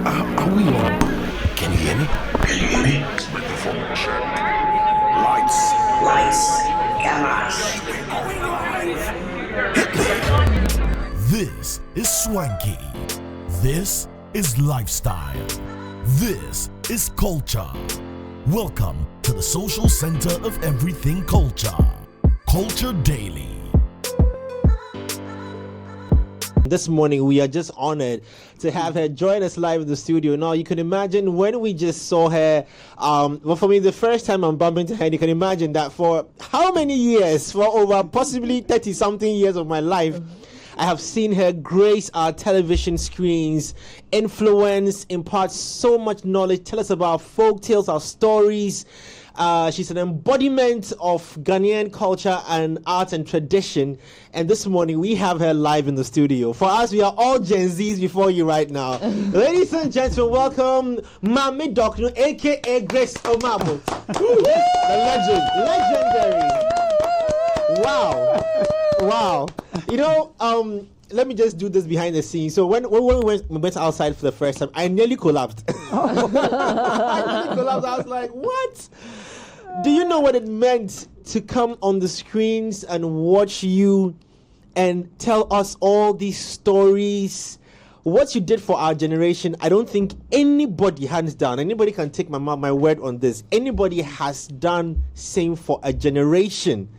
Are we on? Can you hear me? Can you hear me? Microphone check. Lights. Cameras. This is swanky. This is lifestyle. This is culture. Welcome to the social center of everything culture. Culture Daily. This morning, we are just honored to have her join us live in the studio. Now, you can imagine when we just saw her, well, for me, the first time I'm bumping into her, you can imagine that for how many years, for over possibly 30-something years of my life, I have seen her grace our television screens, influence, impart so much knowledge, tell us about folk tales, our stories. She's an embodiment of Ghanaian culture and art and tradition. And this morning, we have her live in the studio. For us, we are all Gen Zs before you right now. Ladies and gentlemen, welcome Mami Dokono, a.k.a. Grace Omabo. The legendary. Wow. You know, let me just do this behind the scenes. So when we went outside for the first time, I nearly collapsed. I was like, what? Do you know what it meant to come on the screens and watch you and tell us all these stories? What you did for our generation, I don't think anybody, hands down, anybody can take my word on this. Anybody has done same for a generation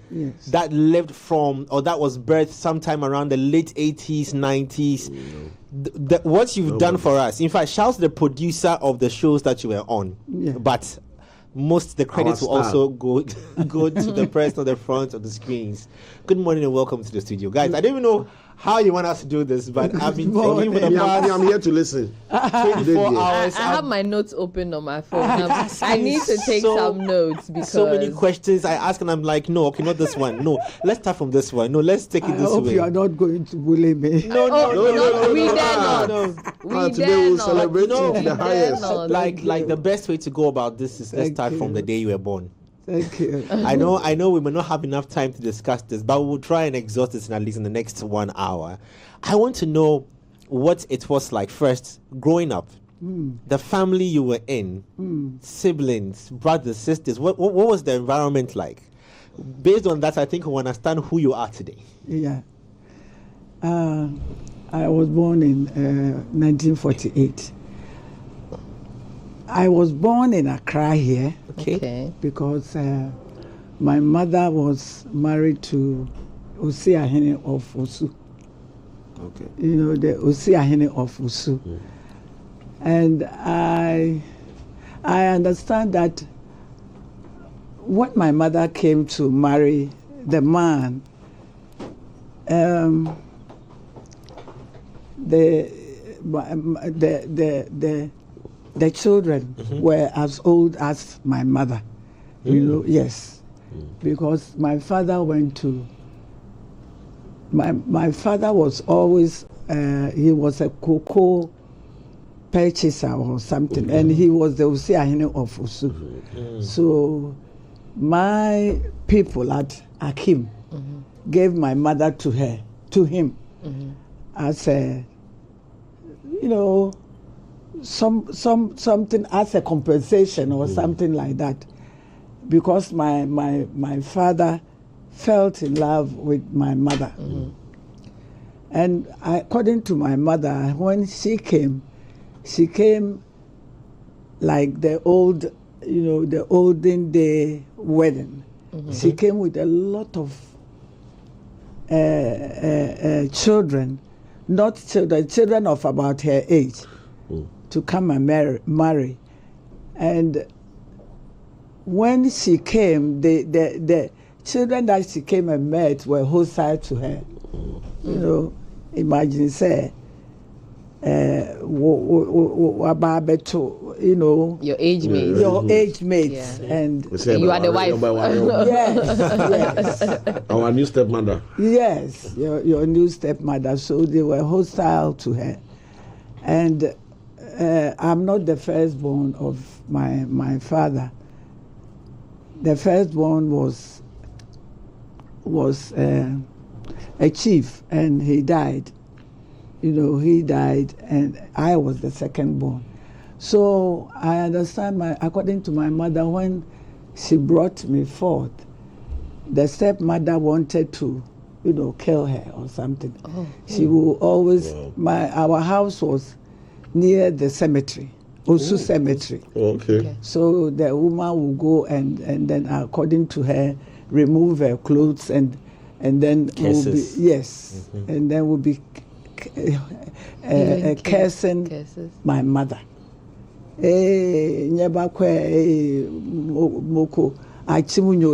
that lived from, or that was birthed sometime around the late 80s, 90s. What you've done for us. In fact, shout to the producer of the shows that you were on. Yeah. But most the credits will also go to the person on the front of the screens. Good morning and welcome to the studio. Guys, I don't even know how you want us to do this, but I've been thinking for the past I'm here to listen. 24 hours. I have my notes open on my phone. I need to take some notes because so many questions I ask and I'm like, no, okay, not this one. No, let's start from this one. No, let's take it this way. I hope you are not going to bully me. No, we dare not. Today we'll celebrate you to the highest. Like the best way to go about this is let's start from the day you were born. Thank you. I know we may not have enough time to discuss this, but we'll try and exhaust this in at least in the next 1 hour. I want to know what it was like first growing up, the family you were in, siblings, brothers, sisters. What was the environment like? Based on that, I think we understand who you are today. Yeah. I was born in 1948. I was born in Accra here. Okay. Because my mother was married to Osiahene of Usu. Okay. You know, the Osiahene of Usu. Yeah. And I understand that when my mother came to marry the man, the children were as old as my mother, you know, yes. Because my father went to, my father was always, he was a cocoa purchaser or something, and he was the Osiahene of Usu. So my people at Akim gave my mother to him, as a, you know, something as a compensation or something like that, because my father felt in love with my mother. And according to my mother, when she came like the old, you know, the olden day wedding. She came with a lot of children, not children of about her age, to come and marry. And when she came, the children that she came and met were hostile to her. You know, imagine, say, you know, your age mates. Your age mates. Yeah. And you are the wife. Yes. Our new stepmother. Yes, your new stepmother. So they were hostile to her. And I'm not the firstborn of my father. The firstborn was a chief, and he died. You know, he died, and I was the secondborn. So I understand according to my mother, when she brought me forth, the stepmother wanted to, kill her or something. Oh. She will always, our house was near the cemetery, Osu Cemetery. Okay. So the woman will go and then, according to her, remove her clothes and then will be, yes, and then will be cursing my mother. Moko achimunyo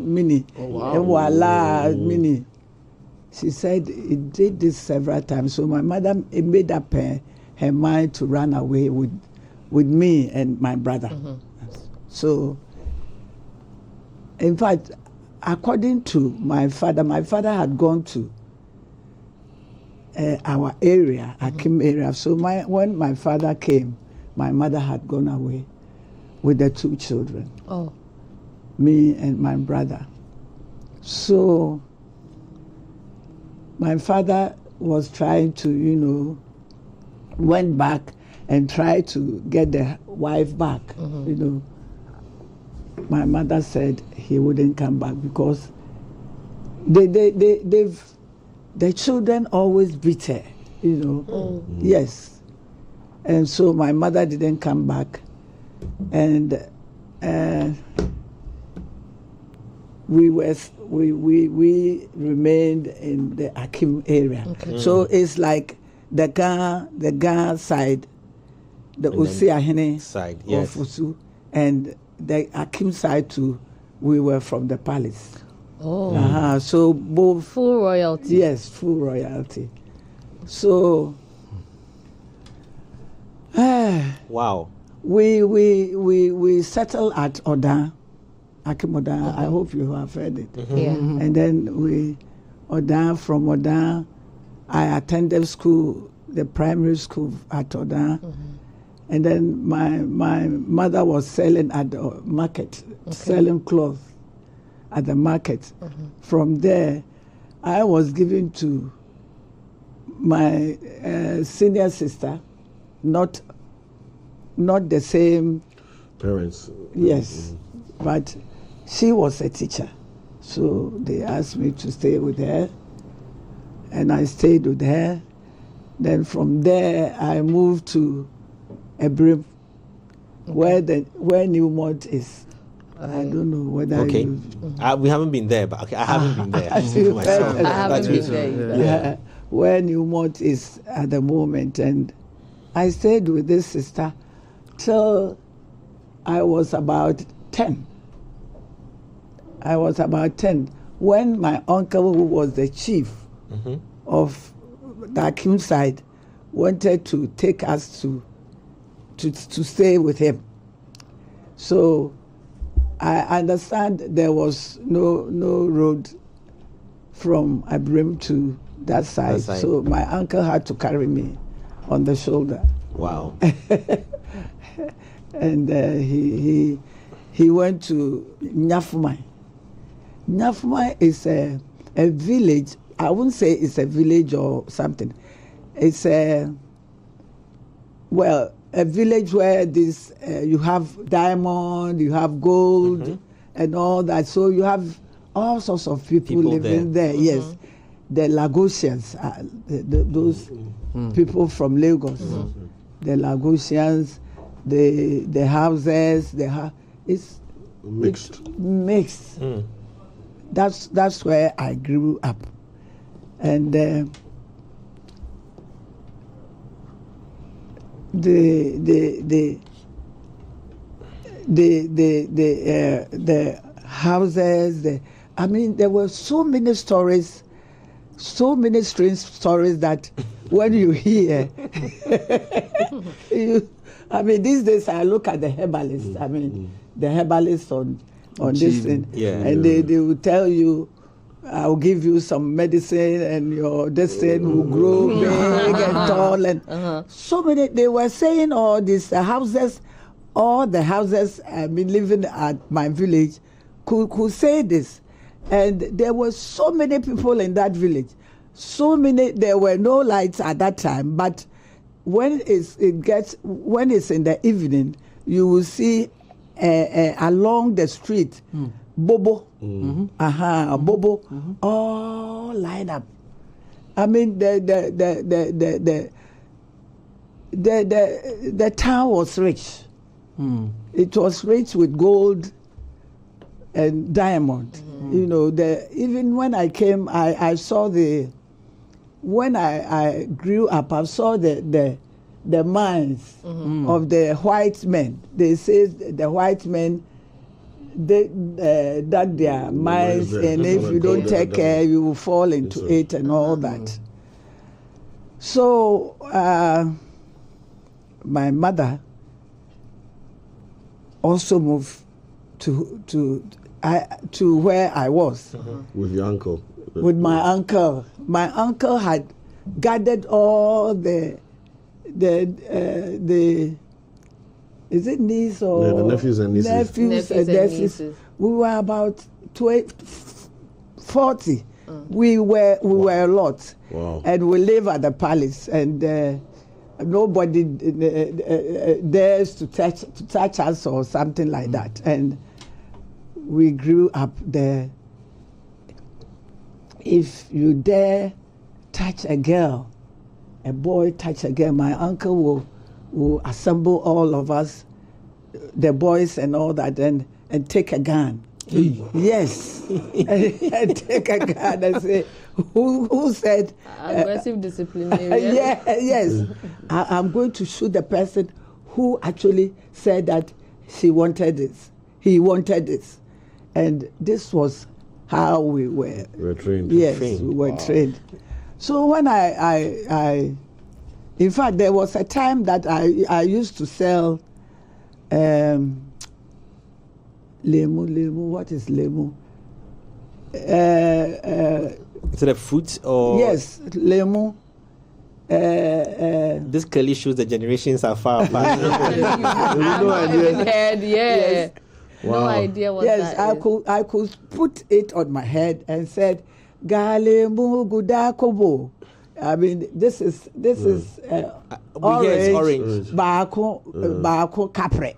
mini mini. She said it did this several times. So my mother made up her mind to run away with me and my brother. So, in fact, according to my father had gone to our area, Akim area. So when my father came, my mother had gone away with the 2 children. Oh. Me and my brother. So my father was trying to, went back and tried to get the wife back. My mother said he wouldn't come back because the children always beat her, Yes. And so my mother didn't come back. And we remained in the Akim area. Okay. So it's like the Ga side, the Osiahene side, yes. of Usu, and the Akim side too. We were from the palace. Oh. So both full royalty. Yes, full royalty. So wow. We settled at Oda. Akim Oda, I hope you have heard it. Yeah. And then from Oda, I attended school, the primary school at Oda. And then my mother was selling at the market, selling clothes at the market. From there, I was given to my senior sister, not the same parents. Yes, but she was a teacher, so they asked me to stay with her, and I stayed with her. Then from there, I moved to Ebrim, where Newmont is. I don't know whether okay. We haven't been there, but okay, I haven't been there myself. I haven't been there either. Where Newmont is at the moment, and I stayed with this sister till I was about 10. When my uncle, who was the chief of the Akim side, wanted to take us to stay with him. So I understand there was no road from Abrim to that side. So my uncle had to carry me on the shoulder. Wow. And he went to Nyafumai. Nyafumai is a village. I wouldn't say it's a village or something. It's a village where you have diamond, you have gold, and all that. So you have all sorts of people living there. Yes, the Lagosians, those people from Lagos, the Lagosians, the houses, it's mixed. That's where I grew up, and the houses. There were so many stories, so many strange stories that when you hear, these days I look at the herbalists. The herbalists on this thing, and they will tell you, I'll give you some medicine and your destiny will grow big and tall, and so many. They were saying all these houses, all the houses living at my village could say this, and there were so many people in that village. So many. There were no lights at that time, but when it's in the evening, you will see along the street, bobo, bobo, all lined up. I mean, the town was rich. It was rich with gold and diamond. You know, even when I came, I saw when I grew up, I saw the mines of the white men. They say the white men dug their mines, and if you don't take care, you will fall into it and all that. So my mother also moved to where I was. With your uncle? With my uncle. My uncle had gathered all the is it niece or the nephews and nieces? Nephews and nieces. We were about 40. We were a lot. Wow. And we live at the palace, and nobody dares to touch us or something like that. And we grew up there. If you dare touch a girl, a boy touch a girl, my uncle will assemble all of us, the boys and all that, and take a gun. Yes. and take a gun and say, who said? Aggressive disciplinarian. Yes. I'm going to shoot the person who actually said that she wanted this. He wanted this. And this was how we were. We were trained. Yes, we were trained. So when I in fact, there was a time that I used to sell lemu. What is lemu? Is it a fruit or? Yes, lemu. This clearly shows the generations are far apart. No idea. Head, Yes. No idea what yes, that is. I could put it on my head and said, "Galemu gudakobo." I mean, this is orange. Baako capre.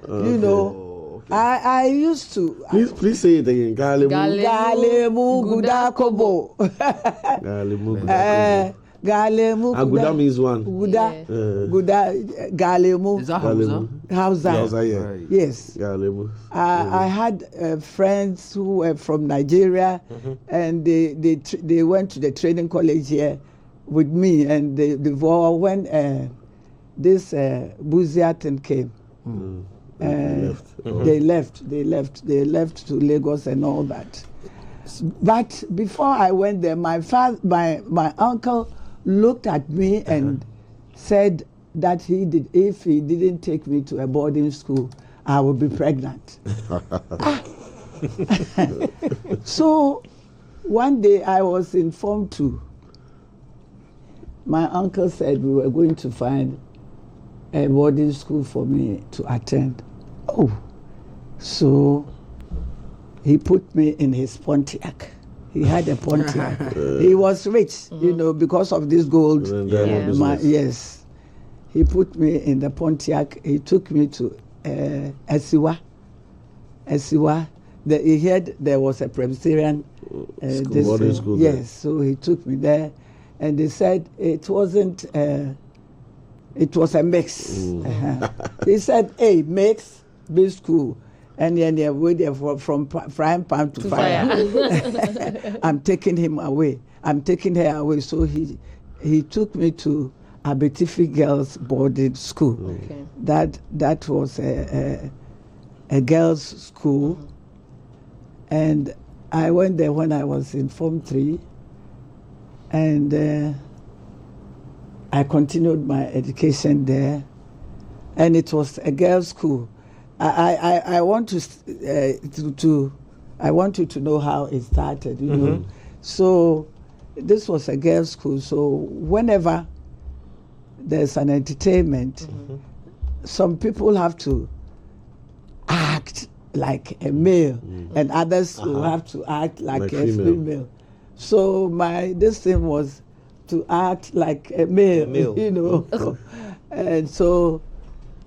You know, I used to. Please say it again. Galemu gudakobo. Galemu gudakobo. Galemu. Aguda means one. Guda, galemu. Is that Hausa? Yeah. Yes. Galemu. I had friends who were from Nigeria, and they went to the training college here with me, and when this Buziatin came, they left to Lagos and all that. But before I went there, my uncle looked at me and said that if he didn't take me to a boarding school, I would be pregnant. So one day I was informed too. My uncle said we were going to find a boarding school for me to attend. Oh, so he put me in his Pontiac. He had a Pontiac. He was rich, you know, because of this gold. Yes. He put me in the Pontiac. He took me to Esiwa. He heard there was a Presbyterian boarding school. Yes, so he took me there, and they said it wasn't. It was a mix. He said, "Hey, mix, be school." And then they're waiting from frying pan to fire. I'm taking him away. I'm taking her away. So he took me to Abetifi Girls Boarding School. Okay. That was a girls' school. And I went there when I was in Form 3. And I continued my education there. And it was a girls' school. I want I want you to know how it started, you know. So this was a girls' school. So whenever there's an entertainment, some people have to act like a male, and others will have to act like a female. So this thing was to act like a male, male. you know. And so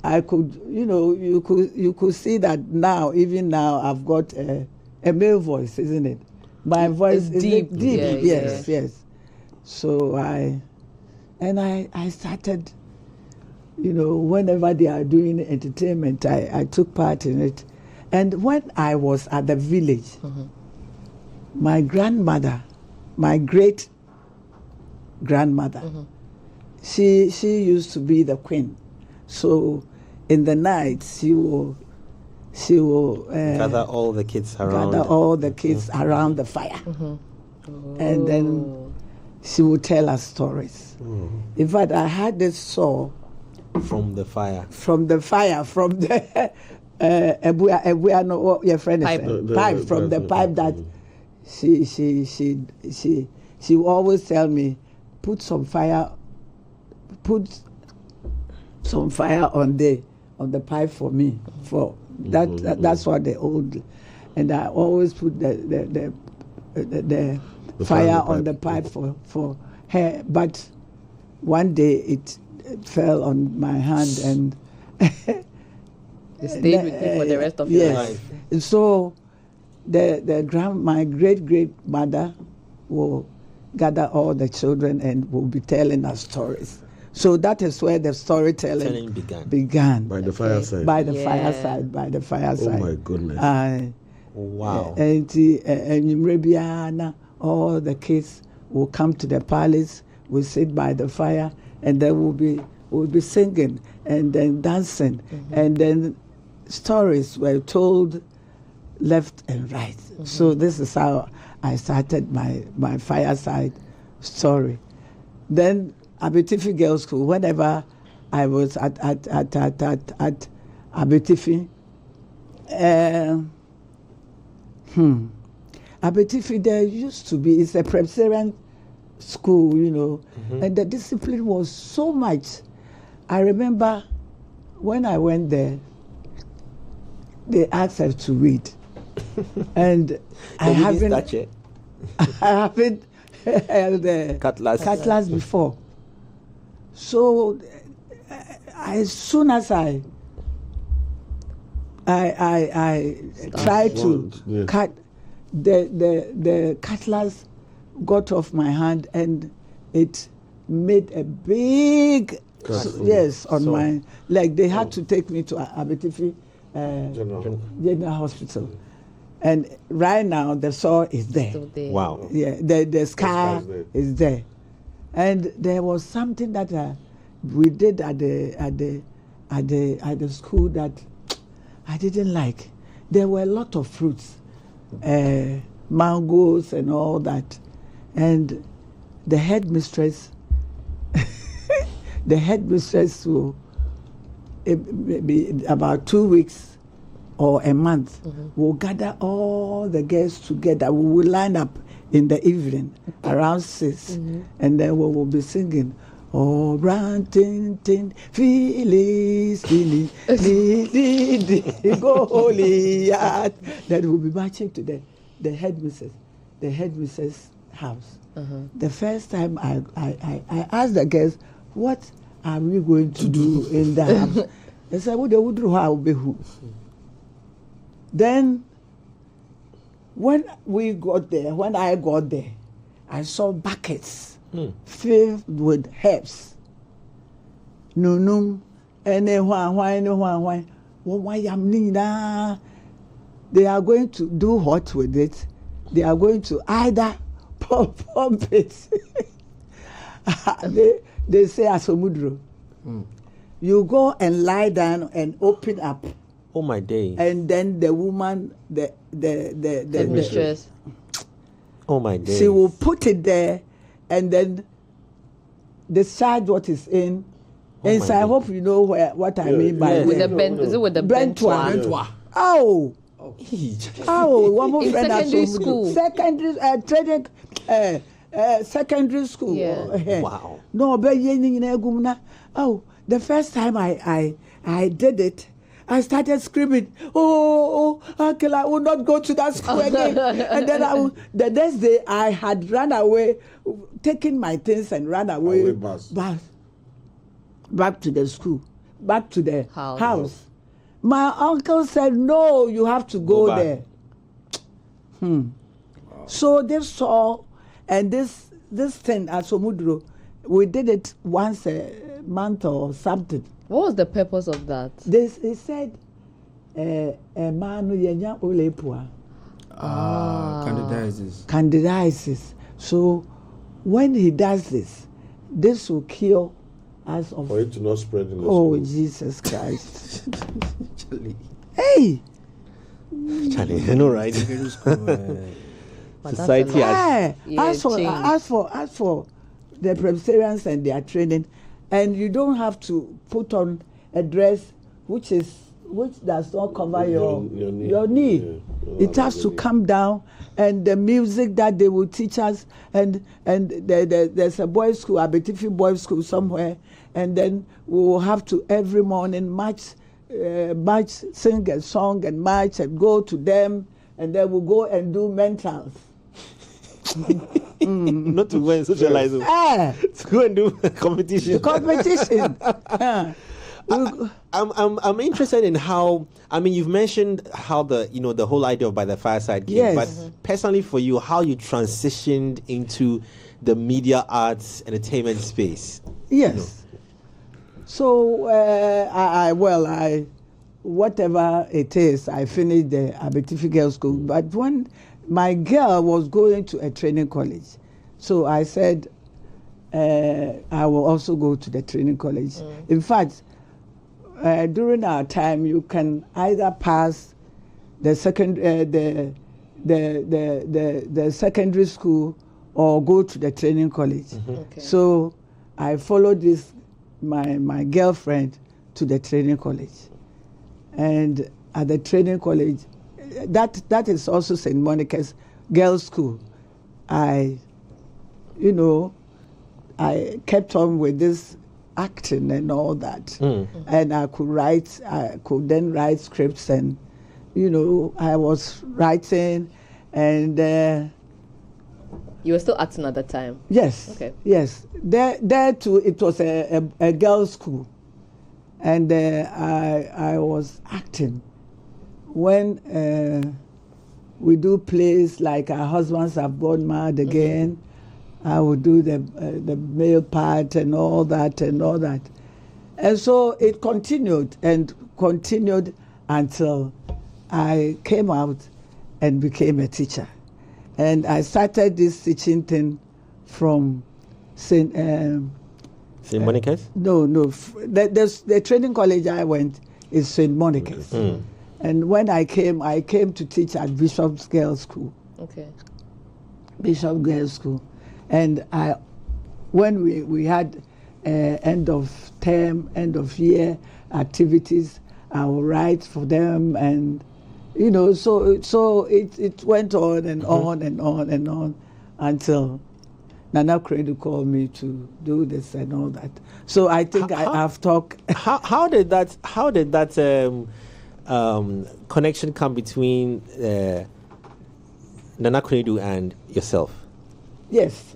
I could, you know, you could see that now, even now, I've got a male voice, isn't it? My voice is deep. Yes. So I started, you know, whenever they are doing entertainment, I took part in it. And when I was at the village, my grandmother, my great grandmother, she used to be the queen. So in the night, she will gather all the kids around. Around the fire, and then she would tell us stories. In fact, I had this saw from the fire, from the no, your friend is pipe from the pipe that she will always tell me, put some fire on the pipe for me. For that's what the old, and I always put the fire on the pipe for her. But one day it fell on my hand and it stayed with you for the rest of your life. And so my great grandmother will gather all the children and will be telling us stories. So that is where the storytelling began. By the fireside. By the fireside. Oh my goodness. Wow. And all the kids will come to the palace, will sit by the fire, and then we'll be singing and then dancing. And then stories were told left and right. So this is how I started my fireside story. Then Abetifi Girls School, whenever I was at Abetifi, Abetifi, there used to be, it's a Presbyterian school, you know, and the discipline was so much. I remember when I went there, they asked us to read. And I haven't held the cutlass before. So as soon as I tried to cut, the cutlass got off my hand and it made a big on my leg. They had to take me to Abetifi General Hospital. And right now the sore is there. Wow. Yeah, the scar is there. And there was something that we did at the school that I didn't like. There were a lot of fruits, mangoes and all that. And the headmistress will, maybe about 2 weeks or a month, will gather all the girls together. We will line up in the evening around 6, and then we will be singing, "Oh, brown tin tin, Phyllis, Phyllis, Goliath." Then we'll be marching to the headmistress' house. The first time I asked the girls, "What are we going to do in the house?" They said, Then when I got there, I saw buckets filled with herbs. Nunum, they are going to do what with it? They are going to either pump it. They say asomudro. You go and lie down and open up. Oh my days. And then the woman, the mistress. Oh my days. She will put it there and then discharge what is in. And so I hope you know what I mean by with the bent one. Oh, one more in friend secondary school. Secondary school. Yeah. Wow. No, but the first time I did it, I started screaming, oh, Uncle, I will not go to that school again. And then the next day, I had run away, taken my things and ran away back to the school, back to the house. My uncle said, no, you have to go there. So they saw, and this thing at Somudro, we did it once a month or something. What was the purpose of that? They said, candidiasis. So when he does this will cure us of. For it to not spread in the Oh, school. Jesus Christ. Charlie. Hey! Charlie, you know, right? Society has. As for the Presbyterians and their training, and you don't have to put on a dress which does not cover your knee. Yeah. It has to come down, and the music that they will teach us, and there's a boys' school, a beautiful boys' school somewhere, and then we will have to every morning march, sing a song and march and go to them, and then we'll go and do mentals. Not to go and socialize. To go and do competition. I'm interested in how, I mean, you've mentioned how the whole idea of By the Fireside came, Yes. but personally for you, how you transitioned into the media arts entertainment space. Yes. So I whatever it is, I finished the Abetifi Girls School. But when my girl was going to a training college, so I said I will also go to the training college. In fact, during our time, you can either pass the secondary school or go to the training college. Okay. So I followed my girlfriend to the training college, and at the training college, that is also St. Monica's girls' school. I kept on with this acting and all that, and I could then write scripts, and I was writing, and you were still acting at that time. yes, Okay. yes. There too, it was a girls' school, and I was acting when we do plays like Our Husbands Have Gone Mad Again. I would do the male part and all that, and so it continued until I came out and became a teacher, and I started this teaching thing from St. Monica's? No. The training college I went is St. Monica's, and when I came to teach at Bishop's Girls' School. Okay. Bishop Girls' School. And when we had end of term, end of year activities, I would write for them, and so it went on and on and on and on until Nana Credo called me to do this and all that. So I think I've talked. How did that connection come between Nana Credo and yourself? Yes.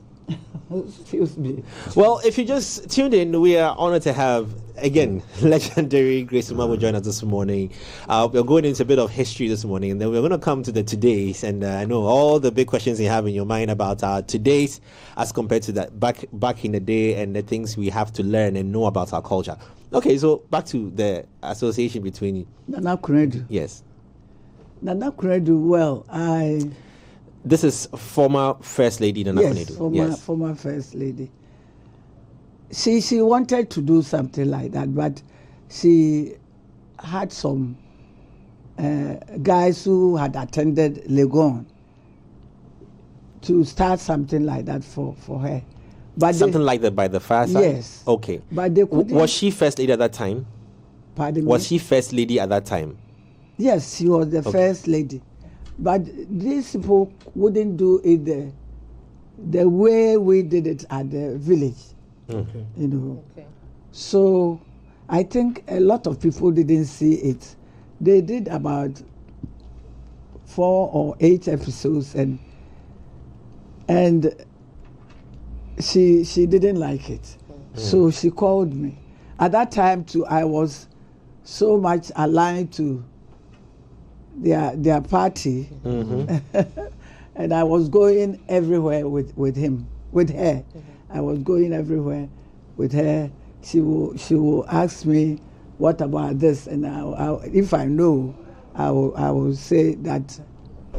Excuse me. Well, if you just tuned in, we are honored to have, again, legendary Grace Uma will join us this morning. We're going into a bit of history this morning, and then we're going to come to the today's. And I know all the big questions you have in your mind about our today's as compared to that back in the day, and the things we have to learn and know about our culture. Okay, so back to the association between you. Nana Credo. Yes. Nana Credo, well, This is former First Lady Nana Credo. Yes, former First Lady. She wanted to do something like that, but she had some guys who had attended Legon to start something like that for her. But something like that By the Fireside? Yes. Okay. But they couldn't. Was she First Lady at that time? Pardon me? Was she First Lady at that time? Yes, she was the First Lady. But these people wouldn't do it the way we did it at the village. Okay. Okay. So I think a lot of people didn't see it. They did about 4 or 8 episodes, and she didn't like it. So she called me. At that time too, I was so much aligned to their party, and I was going everywhere with her. I was going everywhere with her. She will ask me, "What about this?" And if I know, I will say that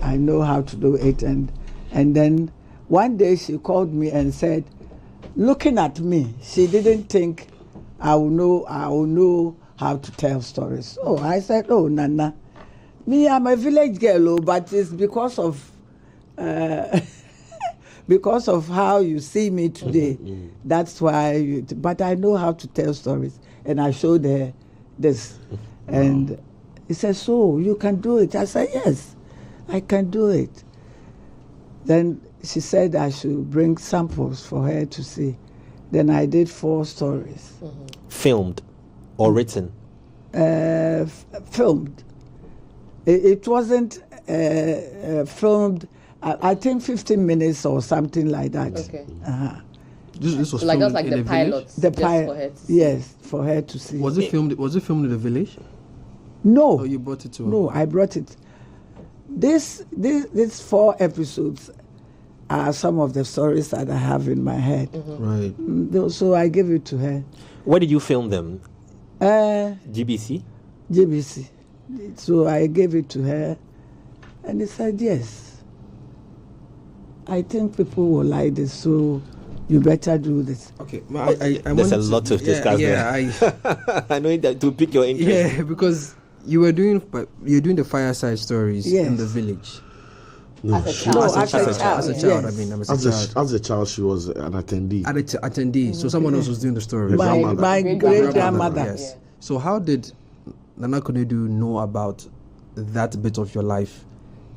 I know how to do it. And then one day she called me and said, looking at me, she didn't think I will know how to tell stories. So I said, "Oh, Nana, me, I'm a village girl, but it's because of because of how you see me today. That's why. But I know how to tell stories." And I showed her this, and he said, "So you can do it?" I said, "Yes, I can do it." Then she said I should bring samples for her to see. Then I did 4 stories. Filmed or written? Filmed. It wasn't filmed. I think 15 minutes or something like that. Okay. This was Like filmed that's like in the a village? pilot. The just pilot. for her to see. Yes, for her to see. Was it filmed in the village? No. Oh, you brought it to her? No, I brought it. These 4 episodes are some of the stories that I have in my head. Right. So I gave it to her. Where did you film them? GBC? GBC. So I gave it to her, and he said, "Yes, I think people will like this, so you better do this." Okay. I There's a lot to discuss there. I know that to pick your interest. Yeah, because you're doing the fireside stories Yes. in the village. As a child. No, As a as a child. child, As a child, yes. I mean, As a child, she was an attendee. attendee. So someone else was doing the story. My great grandmother. Grandmother. Yes. So how did Nana Konedu know about that bit of your life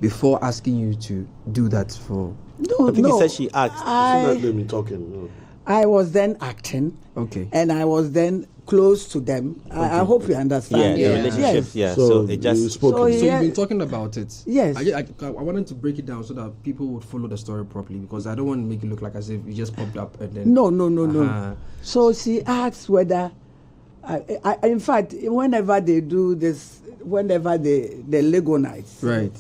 before asking you to do that for? No, I think no. he said she asked. She not let me talking. No. I was then acting, Okay. and I was then close to them. I hope you understand. Yeah, the Yeah. relationship. Yes. Yeah, So, so it just. you spoke. So So Yeah. you've been talking about it. Yes. I wanted to break it down so that people would follow the story properly, because I don't want to make it look like as if you just popped up and then. No. Uh-huh. So she asked whether, in fact, whenever they do this, whenever the Lego nights Right.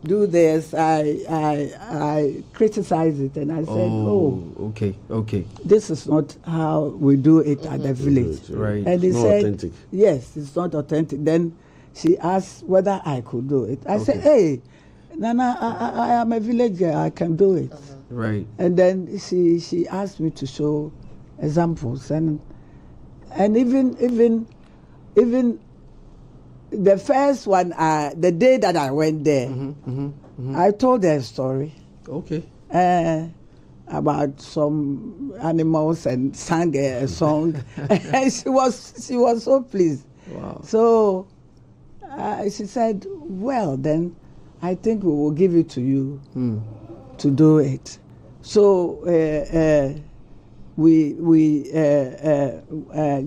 do this, I criticize it, and I said, "Oh, Okay. this is not how we do it at the village." Right. And he Not said, authentic. "Yes, it's not authentic." Then she asked whether I could do it. I said, Okay. "Hey, Nana, I am a village girl. I can do it." Right. And then she asked me to show examples, and even the first one, the day that I went there, I told her a story Okay. about some animals and sang a song, and she was so pleased. Wow. So she said, "Well, then I think we will give it to you to do it." So we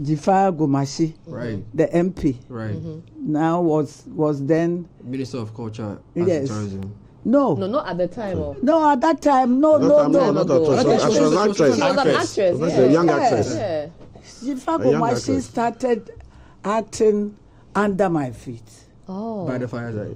Jifar Gomashi, Right. the MP, Right. now was then Minister of Culture Yes. and Tourism. No, not at the time. Oh. no, at that time, no. Not time at ago. all. I thought She was an actress. She was an actress. That's Yeah. a young Yeah. actress. Yeah. Jifar A young Gomashi actress. started acting under my feet. Oh. By the Fireside.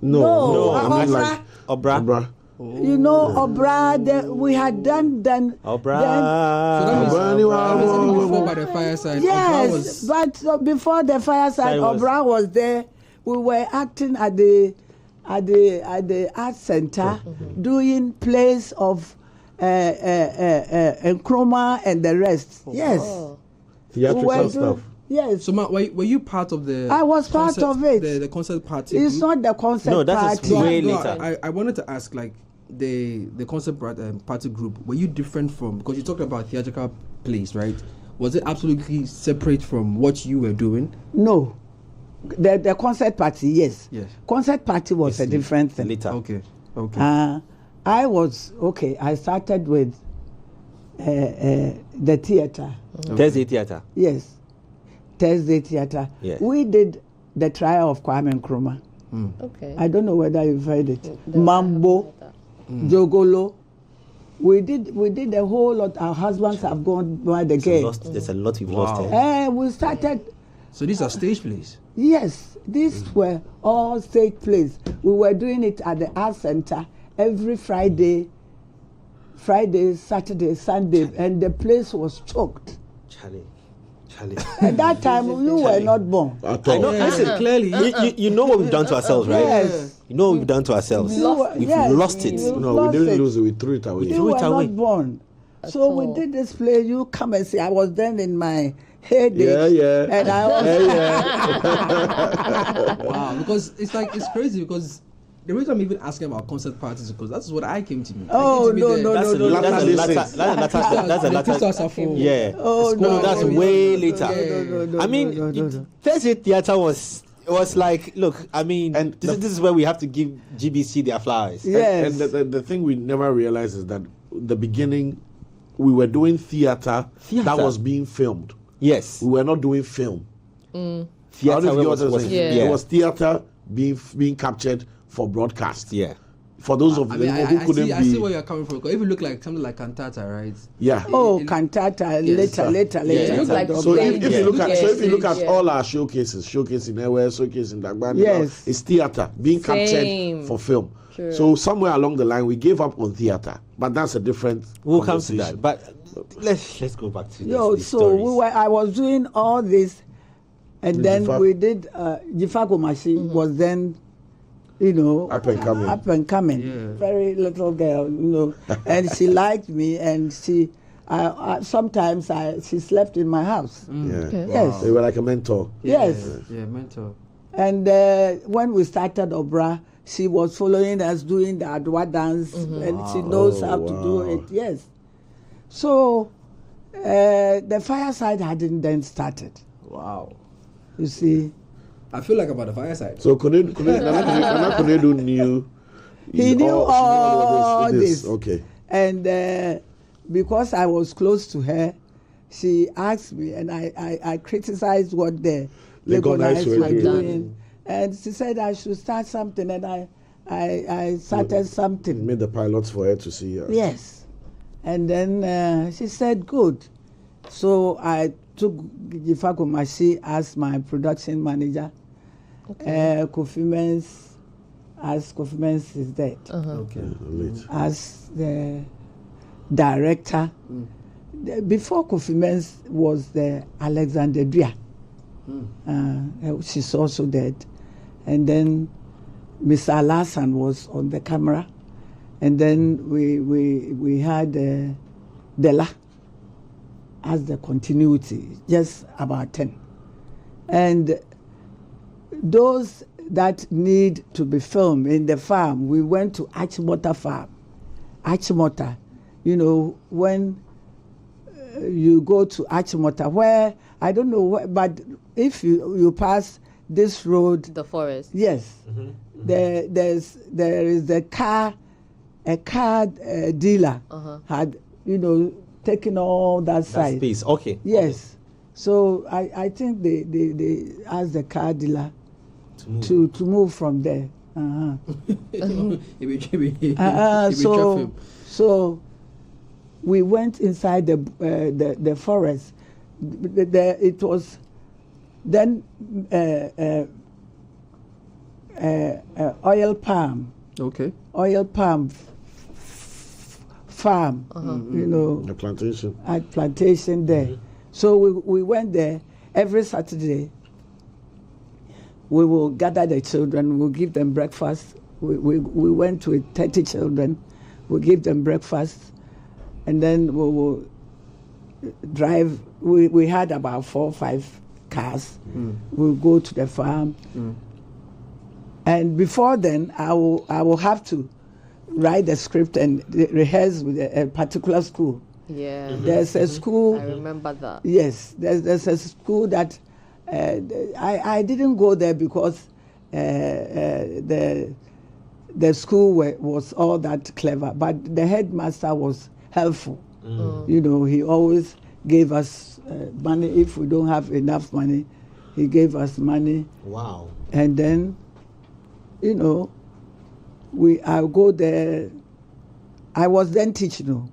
No, I mean Obra. like Obra. Obra. You know, Obra, we had done then. Obra. So that means Obra, before By the Fireside. Obra Yes, was but before the fireside, That was- Obra was there. We were acting at the art center, doing plays of Nkrumah and the rest. Yes, Oh. Theatrical stuff. Yes, So, were you part of the? I was part concert- of it. The concert party. it's group? not the concert No, that is party. way No, later. I wanted to ask, like, the concert party group. Were you different from? Because you talked about theatrical plays, right? Was it absolutely separate from what you were doing? No, the concert party. Yes, Yes. concert party was a different thing. Later. Okay. I was okay. I started with the theater. Thursday theater. Yes, Thursday theater. Yeah. We did The Trial of Kwame Nkrumah. Okay. I don't know whether you've heard it. No, Mambo, I haven't heard Jogolo. We did a whole lot. Our husbands have gone by the game. There's a lot we've lost here. And we started. So these are stage plays. Yes, these were all stage plays. We were doing it at the Art Center every Friday, Saturday, Sunday, and the place was choked. Charlie. At that time, you were not born. At I all. know. Listen, Clearly. you know what we've done to ourselves, right? Yes. You know what we've done to ourselves. We've lost it. You No, lost we didn't it. lose it. We threw it away. You threw were it away. not born. So we all. did this play. You come and see. I was then in my heyday. Yeah. And I was. Wow, because it's crazy because the reason I'm even asking about concert parties is because that's what I came to meet. Oh, I came to meet no. That's a the latter. Pixar Safo. Yeah. Oh, no. That's way later. No. I mean, Thursday Theatre was like, look, I mean, And this is where we have to give GBC their flowers. Yes. And the thing we never realized is that the beginning, we were doing theater that was being filmed. Yes. We were not doing film. Theatre I don't know if you was- understand. was- Yeah. It was theater being captured for broadcast. Yeah. For those of I them mean, who I couldn't see, be. I see where you're coming from. Because if you look like something like Cantata, right? Yeah. Oh, It- cantata Yes. later. It looks like So if Yeah, you look at yeah. all our showcases in Ewe, showcase in Dagban, Yes. it's theater being captured Same. for film. True. So somewhere along the line we gave up on theater, but that's a different. We'll come to conversation. that. But let's go back to Yo, these so stories. I was doing all this, and With then Jifa- we did. Jifago machine was then, Up and coming. Up and coming. Yeah. Very little girl, and she liked me, and sometimes she slept in my house. Yeah. Okay. Yes, They were like a mentor. yes. Yeah, mentor. And when we started Obra, she was following us doing the Adwa dance, and she knows how to do wow. it. Yes. So the Fireside hadn't then started. Wow. You see, I feel like about the Fireside. So Nana Konedu knew. he knew she all this. Okay. And because I was close to her, she asked me, and I criticized what the Legonites Legonites were were doing. doing. And she said I should start something, and I started something. Made the pilots for her to see. Yes. And then she said, good. So I took Jifago Mashi as my production manager. Kofi Mens, as Kofi Mens is dead, Okay. Late. as the director. Before Kofi Mens was the Alexander Dua. She's also dead. And then Mr. Alasan was on the camera. And then we had Dela as the continuity, just about 10. And those that need to be filmed in the farm, we went to Achimota farm. Achimota, when you go to Achimota, where, I don't know, but if you pass this road, The forest. yes, there is a car dealer had taken all that side. Space. Okay. Yes, so I think they asked the car dealer to move from there. So we went inside the forest. It was then oil palm. Okay. Oil palm farm, The plantation. at plantation there. So we went there every Saturday. We will gather the children, we'll give them breakfast. We went with 30 children, we'll give them breakfast, and then we will drive. We had about 4 or 5 cars. We'll go to the farm. And before then, I will have to write the script and rehearse with a particular school. Yeah. There's a school. I remember that. Yes, there's a school that I didn't go there because the school was all that clever, but the headmaster was helpful. He always gave us money if we don't have enough money. He gave us money. Wow. And then, I'll go there. I was then teaching.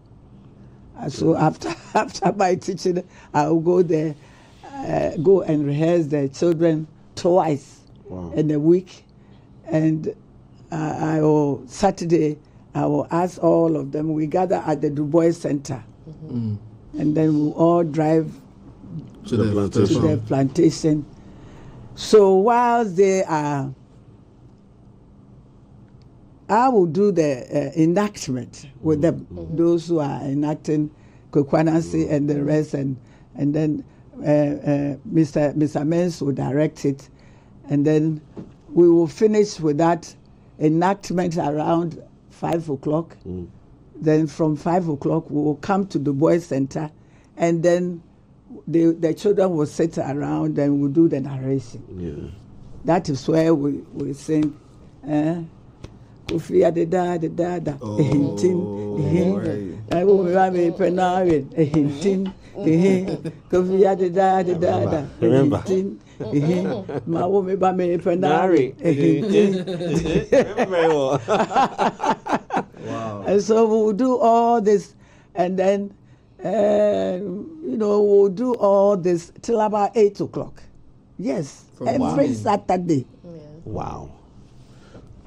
So after my teaching, I'll go there, go and rehearse the children twice in a week. And Saturday, I will ask all of them. We gather at the Du Bois Center. Mm-hmm. And then we all drive to the plantation. So while they are, I will do the enactment with them, those who are enacting Kwekwanansi and the rest, and then Mr. Mens will direct it, and then we will finish with that enactment around 5 o'clock. Then from 5 o'clock we will come to the Boys Center, and then the children will sit around and we'll do the narration. Yeah. That is where we sing. Kofi adeda da ehintin ehintin Kofi adeda da ehintin ma wo me ba me penari ehintin. Wow. And so we'll do all this, and then we'll do all this till about 8 o'clock. Yes, every Saturday. Yeah. Wow.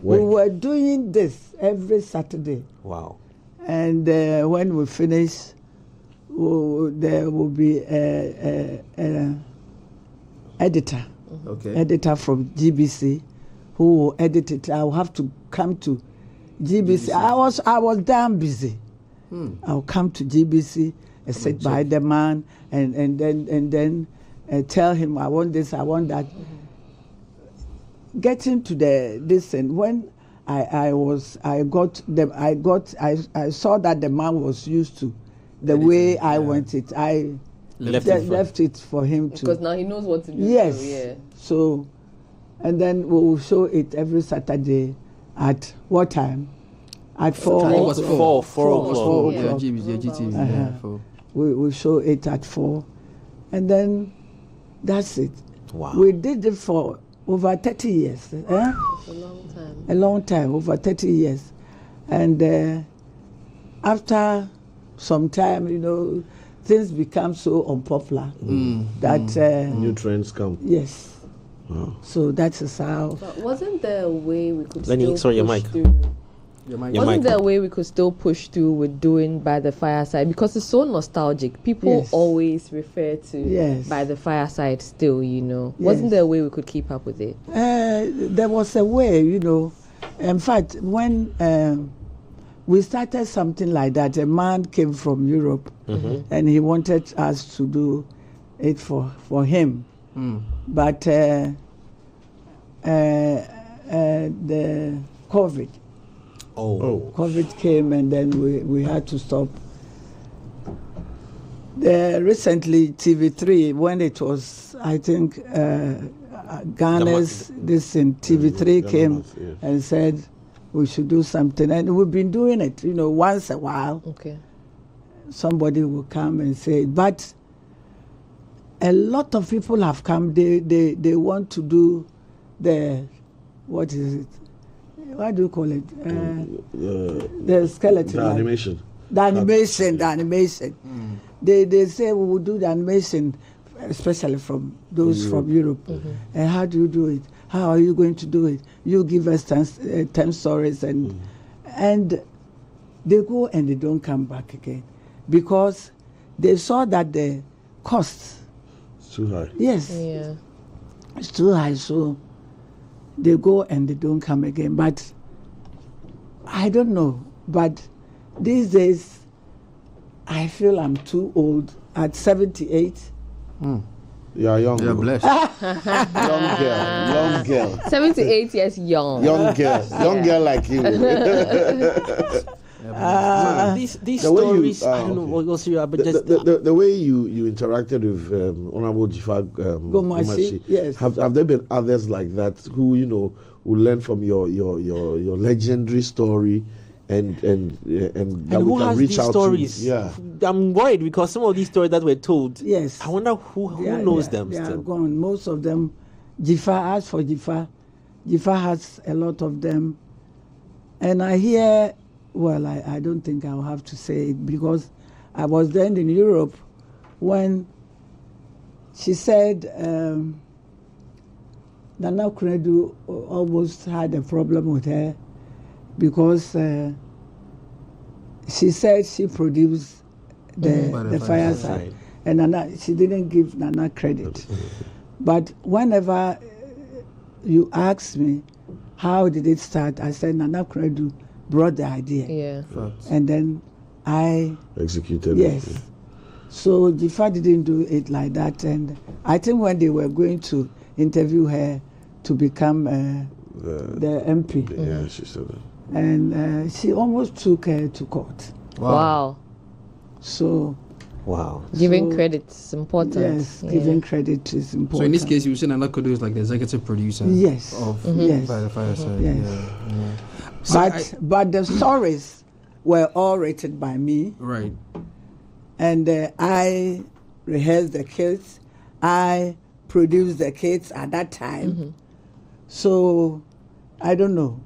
We were doing this every Saturday. Wow. And when we finish, there will be an editor. Okay. Editor from GBC who will edit it. I'll have to come to GBC. I was damn busy. I'll come to GBC and sit by the man and then tell him I want this, I want that. Getting to this, and when I saw that the man was used to the way I want it. I left it for him to, because now he knows what to do. Yes. So, yeah. So, and then we will show it every Saturday at what time? At 4 o'clock. 4 o'clock. Yeah, GTV. We will show it at 4, and then that's it. Wow. We did it for over 30 years. It's a long time. A long time, over 30 years. And after some time, things become so unpopular that... new trends come. Yes. Wow. So that is how... But wasn't there a way we could Lenny, still your push mic. through? Wasn't there a way we could still push through with doing By the Fireside? Because it's so nostalgic. People always refer to By the Fireside still, Yes. Wasn't there a way we could keep up with it? There was a way, In fact, when we started something like that, a man came from Europe and he wanted us to do it for him. But the COVID. COVID came, and then we had to stop. Recently, TV3, when it was, I think, Ghana's, this in TV3 came and said we should do something. And we've been doing it, once a while. Okay. Somebody will come and say, but a lot of people have come, they want to do what is it? What do you call it? The skeleton. The animation. The animation. They say we will do the animation, especially from those from Europe. And how do you do it? How are you going to do it? You give us 10 stories, and they go and they don't come back again because they saw that the cost. It's too high. Yes. Yeah. It's too high, so they go and they don't come again. But I don't know. But these days, I feel I'm too old. At 78. You are young. You're blessed. Young girl. 78 years young. Young girl like you. These stories, I don't know what goes through, but just the way you interacted with Honorable Jifa Gomashi, yes. Have there been others like that who who learn from your legendary story and that And we who can has reach these out stories? to. Yeah. I'm worried because some of these stories that were told. Yes. I wonder who knows them They still. are gone. Most of them. Jifa, as for Jifa, Jifa has a lot of them. And I hear, well, I don't think I'll have to say it because I was then in Europe when she said Nana Kredu almost had a problem with her because she said she produced the Fireside. And Nana, she didn't give Nana credit. But whenever you ask me, how did it start? I said Nana Kredu brought the idea. Yeah. And then I executed yes. it. So Jifa didn't do it like that. And I think when they were going to interview her to become the MP. Yeah, she said that. And she almost took her to court. Wow. So Wow. Giving credit is important. yes, giving credit is important. So in this case, you say Nana Kodo is like the executive producer. Yes. Of Yes. By the Fireside. Yes. Yeah. So but the stories were all written by me, right. and I rehearsed the kids. I produced the kids at that time. So I don't know.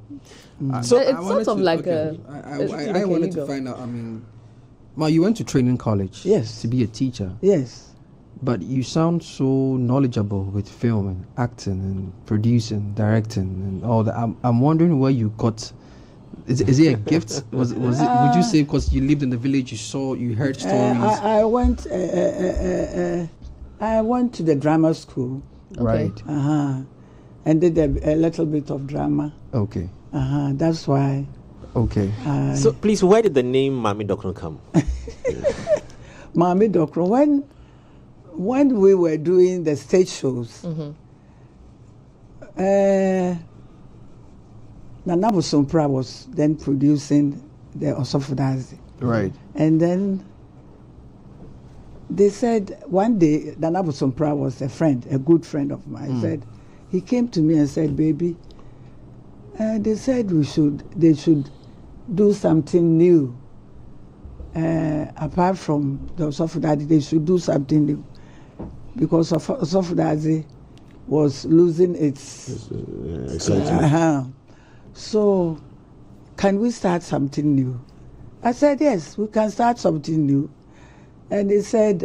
So it's I wanted sort of to- like okay. a. I wanted to find out. I mean, Ma, you went to training college. Yes. To be a teacher. Yes. But you sound so knowledgeable with film and acting and producing, directing, and all that. I'm wondering where you got. Is it a gift? Was it? Would you say because you lived in the village, you heard stories? I went. I went to the drama school. Right. And did a little bit of drama. Okay. That's why. Okay. So please, where did the name Mami Dokono come? Mami Dokono. When we were doing the stage shows, Nana Busumpra was then producing the Osofudazi. Right. And then they said one day Nana Busumpra was a good friend of mine. Said he came to me and said, "Baby, they said they should do something new. Apart from the Osofudazi, they should do something new because Osofudazi was losing its excitement. So, can we start something new?" I said, "Yes, we can start something new." And he said,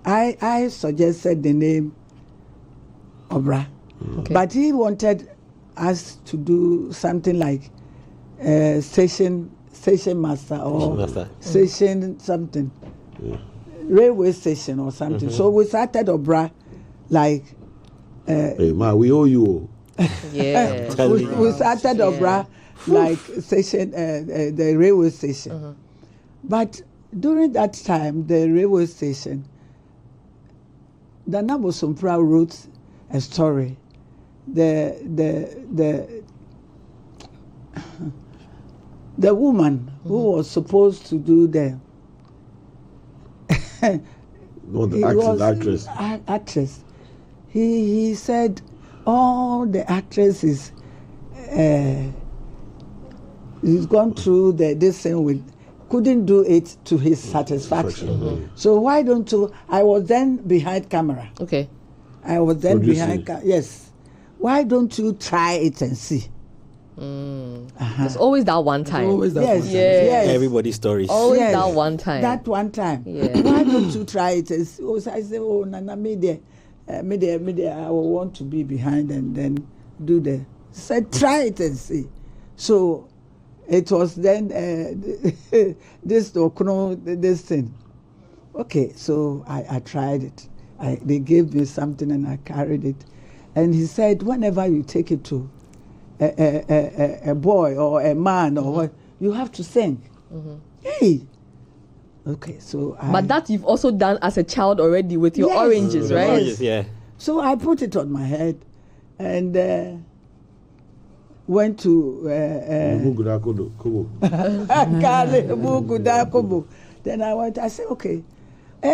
I suggested the name Obra. Okay. But he wanted us to do something like station master or station something, railway station or something. So we started Obra like. Hey, Ma, we owe you. Yeah. We started Obra like station, the railway station. But during that time, the railway station, Nana Busumpra wrote a story. The woman who was supposed to do the actress. He said all the actresses he's gone through this thing with couldn't do it to his satisfaction. So why don't you? I was then behind camera. Okay. I was then behind camera. Yes. Why don't you try it and see? There's always that one time. Always that Yes. one. Yes. Everybody's stories. Always Yes. that one time. That one time. Yeah. Why don't you try it? And see? So I said, "Oh, Nana, maybe I will want to be behind and then do the." Said, "Try it and see." So it was then this Dokono, this thing. Okay, so I tried it. They gave me something and I carried it. And he said, whenever you take it to a boy or a man or what, you have to sing. Hey. Okay, so but that you've also done as a child already with your Yes. oranges, right? Oranges, yeah. So I put it on my head and went to then I said, okay,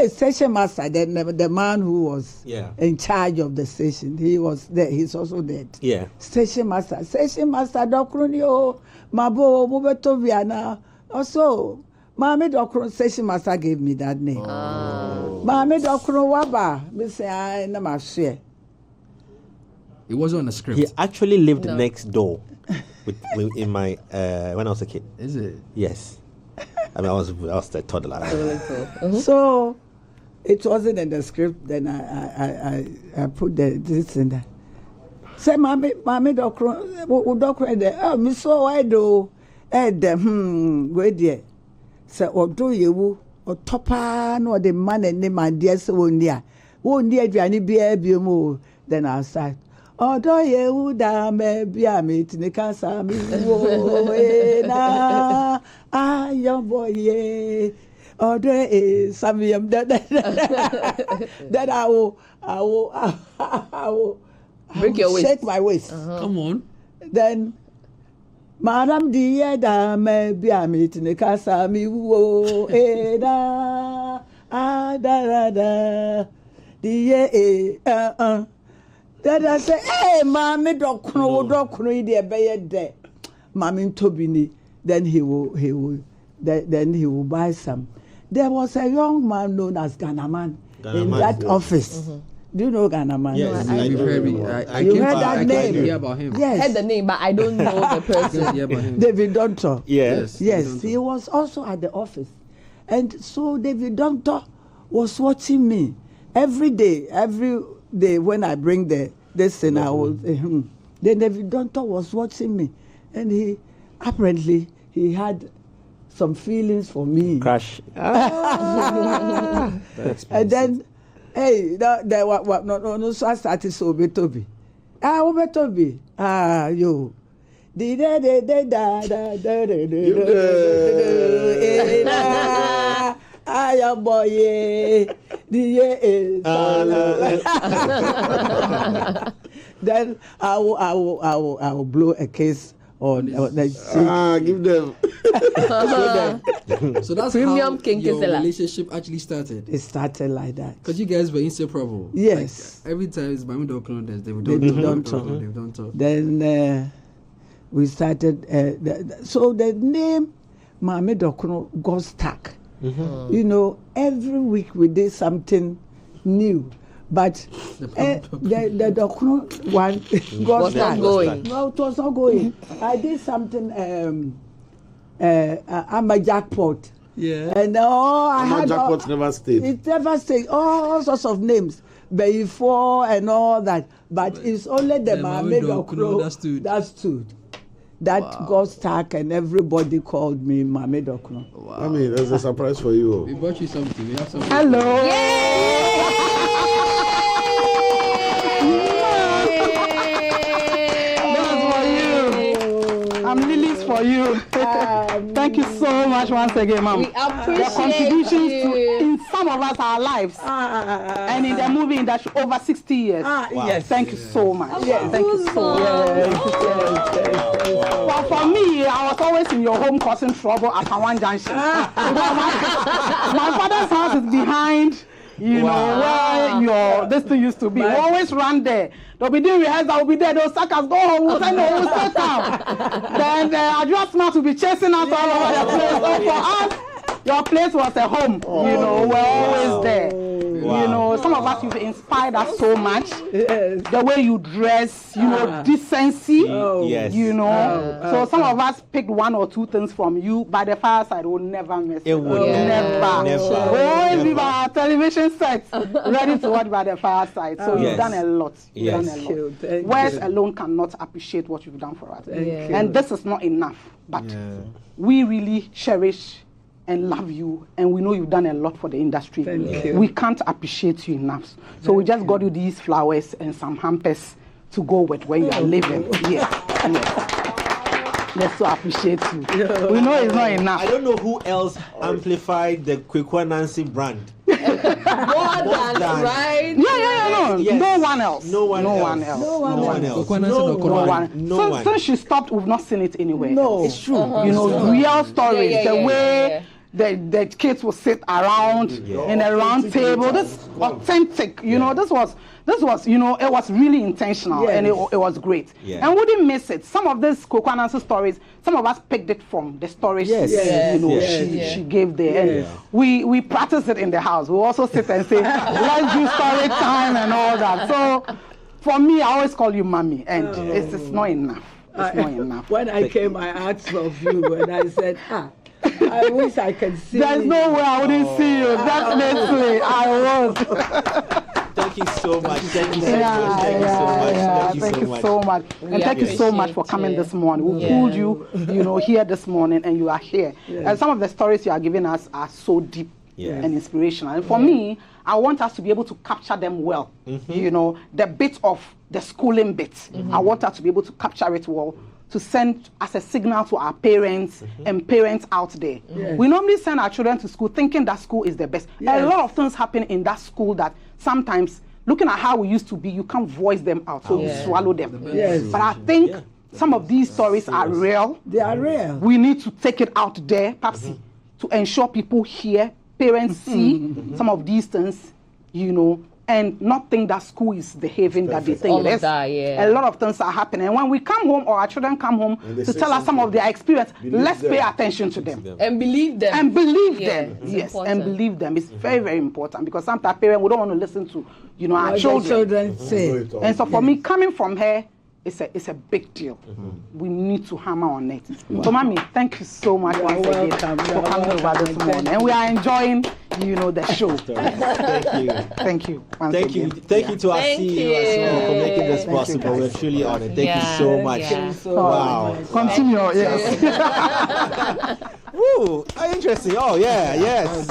Station master, the man who was in charge of the station, he was there. He's also dead. Yeah. Station master, Dokono, Mabo, Mubeto Viana. Also, Mami Dokono, station master gave me that name. Mami Dokono Waba, me say I never share. It wasn't on the script. He actually lived next door in my when I was a kid. Is it? Yes. I mean, I was a toddler. So it wasn't in the script. Then I put this in there. Say, Mami Dokono, oh, me so why do go there. Say, or do you or topa no the man and name my dear so near. Won't dear Johnny be more than outside. Odo Yehuda me bia me tinikasa mi wo na ayo boy odo Samuel that I will break your waist. Shake my waist. Come on. Then Madam Dia da me bia me tinikasa mi wo na da Then I say, hey, Mammy Dokono, idea be there. Mammy Tobini, then he will buy some. There was a young man known as Ghanaman in that office. Do you know Ghanaman? Yes, I heard that name. Hear about him. Yes. I heard the name, but I don't know the person. Hear about him. David Donto. Yes. Yes, he was also at the office. And so David Donto was watching me every day when I bring this thing, I was then David Donto was watching me, and he apparently had some feelings for me. Crush. And then, hey, no, so I started so Obetobi. Obetobi. Yo. Aya boy, then I will blow a kiss on give them. So that's Premium how kinky your seller. relationship actually started. It started like that. Because you guys were inseparable. Yes. Like, every time it's Mami Dokono, they don't talk. Then we started. So the name Mami Dokono got stuck. You know, every week we did something new, but the Dokono one was not going. No, it was not going. I did something. I'm a jackpot. Yeah. And I had jackpot never stayed. It never stayed. All sorts of names, before and all that. But it's only the Mami Dokono that stood. That got stuck, and everybody called me Mami Dokono. Wow. I mean, there's a surprise for you. We brought you something. We have something. Hello. I'm Lily's for you. Thank you so much once again, Mom. We appreciate the contributions you. in some of us our lives and in the movie industry over 60 years. Yes. Thank you so much. Yes. Thank you so much. Well, for me, I was always in your home causing trouble at Hawan Junction. My father's house is behind. You know where this thing used to be. We always run there. They'll be doing rehearsal, we'll be there, they'll sack us, go home, we'll send we'll sit down. Then the adjustments will be chasing us all over the place. So for us, your place was a home. You know, we're always there. You know, some of us, you've inspired us so much. The way you dress, you know, decency. You know. So some of us picked one or two things from you. By the Fireside, we'll never miss it. Never. We'll always be by our television sets, ready to watch By the Fireside. So you've done a lot. You've done a lot. Words alone cannot appreciate what you've done for us. And this is not enough. But we really cherish and love you, and we know you've done a lot for the industry. We can't appreciate you enough. So we just got you these flowers and some hampers to go with where you are living. Yes. Let's so appreciate you. We know it's not enough. I don't know who else amplified the Kwekwa Nancy brand. More than right? No. Yes. No one else. No one else. Since she stopped, we've not seen it anywhere. No. It's true. You know, real stories. The way the kids would sit around in a round table. This authentic, you know, this was, you know, it was really intentional and it was great. Yeah. And we didn't miss it. Some of these Kwekwanansi stories, some of us picked it from the stories you know, she gave there. And we practiced it in the house. We also sit and say, let's do story time and all that. So for me, I always call you mommy, and it's not enough. It's not enough. When I came, I asked of you and I said, I wish I could see you. There's no way I wouldn't see you. Definitely, I would. Thank you so much. Thank you so much. And thank you so much for coming this morning. We pulled you, you know, here this morning, and you are here. And some of the stories you are giving us are so deep and inspirational. And for me, I want us to be able to capture them well. You know, the bit of the schooling bit. I want us to be able to capture it well, to send as a signal to our parents and parents out there. We normally send our children to school thinking that school is the best. A lot of things happen in that school that sometimes, looking at how we used to be, you can't voice them out, so you swallow them. But I think some of these stories are real. They are real. We need to take it out there, Papsi, to ensure people hear, parents see some of these things, you know, and not think that school is the haven that they think it is. A lot of things are happening. And when we come home, or our children come home to tell us some of their experience, let's pay attention to them. And believe them. And believe them. Yes, and believe them. It's very, very important, because sometimes parents, we don't want to listen to, you know, our children say. And so for me, coming from her, it's a big deal. We need to hammer on it. So, Mommy, thank you so much once again for coming over this morning. And we are enjoying, you know, the show. Thank you. Thank you. Thank you to our CEO as well for making this possible. We're truly honored. Thank you so much. Wow. Continue. Yes. Woo! Interesting. Oh yeah, yes.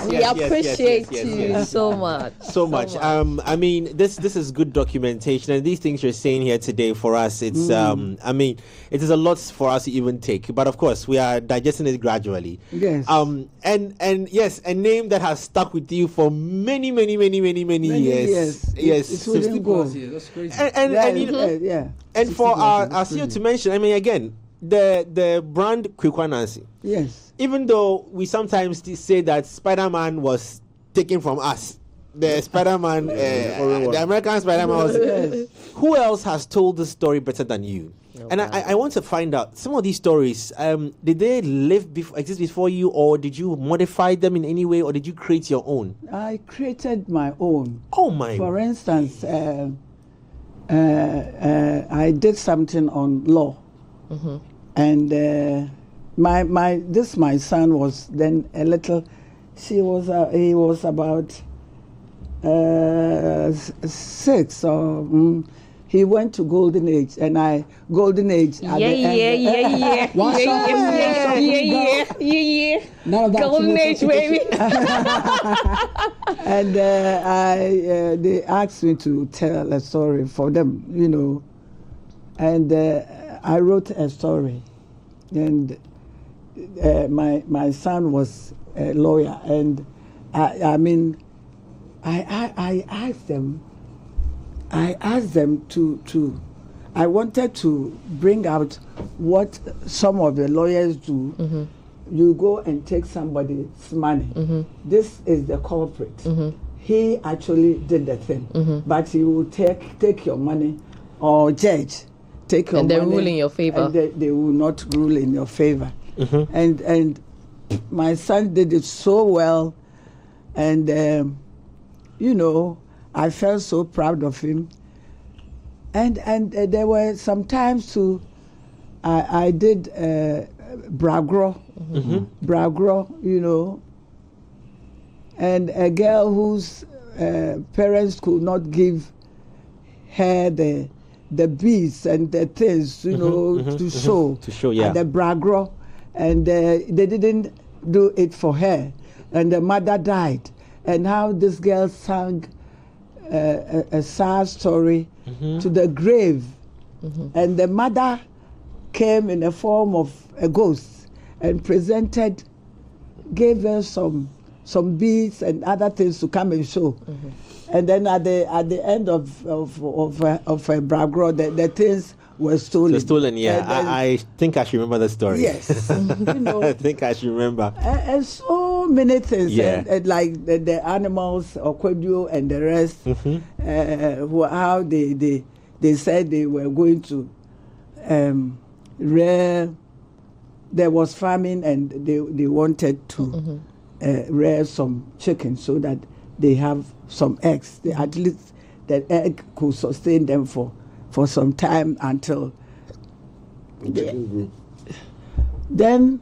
We appreciate you so much. So much. I mean, this is good documentation, and these things you're saying here today for us, it's I mean, it is a lot for us to even take, but of course we are digesting it gradually. Yes. And yes, a name that has stuck with you for many years. Yes. It wouldn't go. That's crazy. And for our CEO to mention, I mean, again, the brand Kwekwanansi. Yes. Even though we sometimes say that Spider-Man was taken from us, the Spider-Man, the American Spider-Man was. Who else has told this story better than you? And I want to find out some of these stories. Did they exist before you, or did you modify them in any way, or did you create your own? I created my own. Oh my! For instance, I did something on law. And my son was then a little. He was about 6, or he went to Golden Age, and Golden Age. Yeah. Golden Age, baby. And they asked me to tell a story for them, you know, and I wrote a story. And my son was a lawyer, and I mean, I asked them to I wanted to bring out what some of the lawyers do. You go and take somebody's money. This is the culprit. He actually did the thing, but he will take your money, or judge take your money, and they rule in your favor. And they will not rule in your favor. And my son did it so well, and you know, I felt so proud of him. And there were some times too, I did Bragro, you know, and a girl whose parents could not give her the beads and the things, you know, to show, yeah, the Bragro, and they didn't do it for her, and the mother died, and how this girl sang a sad story to the grave, and the mother came in the form of a ghost and gave her some some beads and other things to come and show. And then at the end of a bragro, the things were stolen. They're stolen, yeah. I think I should remember the story. Yes. I think I should remember. And so many things, Yeah. and like the animals, Okwedio and the rest, how they said they were going to rear. There was famine, and they wanted to rear some chickens so that they have some eggs. At least the egg could sustain them for some time until. Then